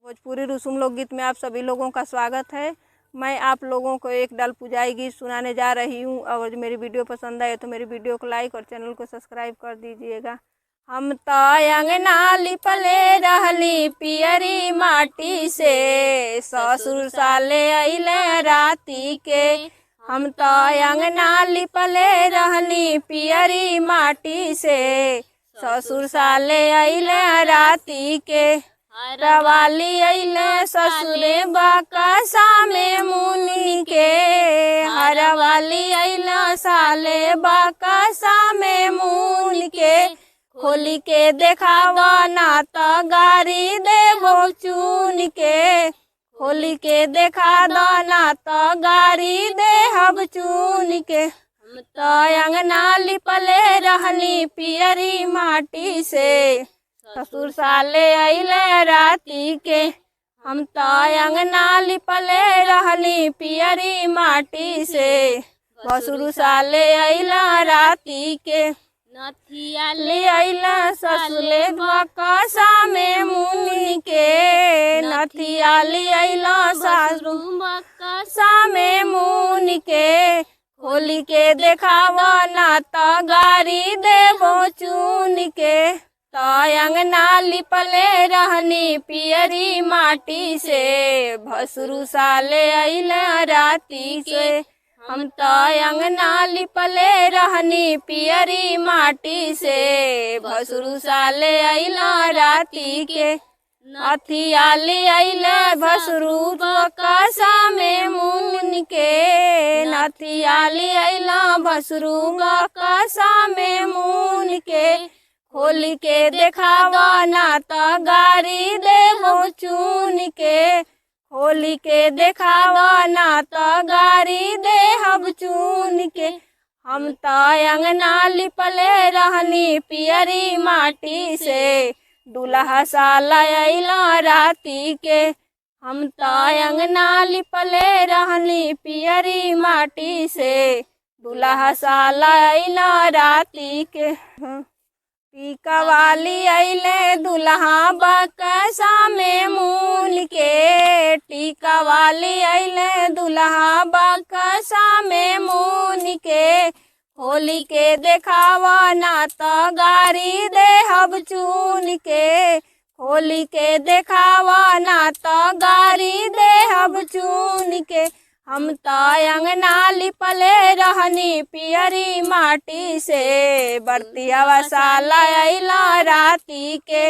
भोजपुरी रसूम लोकगीत में आप सभी लोगों का स्वागत है। मैं आप लोगों को एक डाल पुजाई गीत सुनाने जा रही हूँ। अगर मेरी वीडियो पसंद आए तो मेरी वीडियो को लाइक और चैनल को सब्सक्राइब कर दीजिएगा। हम तो अंगना लिपले रहली पियरी माटी से, ससुर साले अइले राती के। हम तो अंगना लिपले रहली पियरी माटी से, ससुर साले अइले राती के। हरवाली अइले ससुरे बाकसा में मुनि के, हरवाली अइले साले बाकसा में मुनि के। खोली के देखावा ना तो गारी देबो चुन के, खोली के देखा दो ना तो गारी देहब चुन के। हम तो अंगना लिपले रहनी पियरी माटी से, ससुर साले अइले राती के। हम तो अंगना लिपले रहनी पियरी माटी से, ससुर साले अइले राती के। नथिया ले अइले ससुरे बाकसा में मुनि के, नथिया ले अइले ससुर बाकसा में मुनि के। खोली के देखावा ना तो गारी देबो चुन के। तो अंगना लिपले रहनी पियरी माटी से, भसुरु साले अइले राती से। हम तो अंगना लिपले रहनी पियरी माटी से, भसुरु साले अइले राती के। नथिया ले अइले भसुरु बाकसा में मुनि के, नथिया ले अइले भसुरु बाकसा में मुनि के। खोली के देखावा ना तो गारी देबो चुन के, खोली के देखावा ना तो गारी देहब चुन के। हम तो अंगना लिपले रहनी पियरी माटी से, दूल्हा साला अइले राती के। हम तो अंगना लिपले रहनी पियरी माटी से, दूल्हा साला अइले राती के। टीका वाली अइले दूल्हा बाकसा में मुनि के, टीका वाली अइले दूल्हा बाकसा में मुनि के। खोली के देखावा ना तो गारी देहब चुन के, खोली के देखावा ना तो गारी देहब चुन के। हम तो अंगना लिपले रहनी पियरी माटी से, बरतिया साला अइले राती के।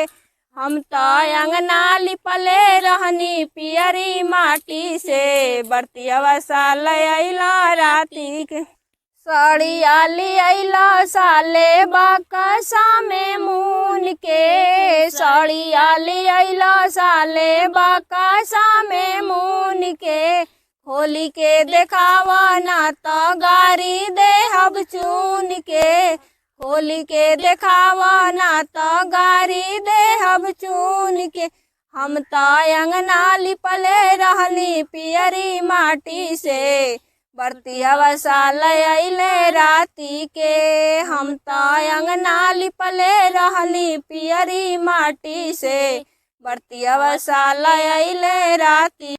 हम तो अंगना लिपले रहनी पियरी माटी से, बरतिया साला अइले राती के। साड़िया ले अइले साले बाकसा में मुनि के, साड़िया ले अइले साले बाकसा में मुनि के। खोली के देखावा ना तो गारी देहब चुन के, खोली के देखावा ना तो गारी देहब चुन के। हम तो अंगना लिपले रहनी पियरी माटी से, बरतिया साले अइले राती के। हम तो अंगना लिपले रहनी पियरी माटी से, बरतिया साले अइले राती।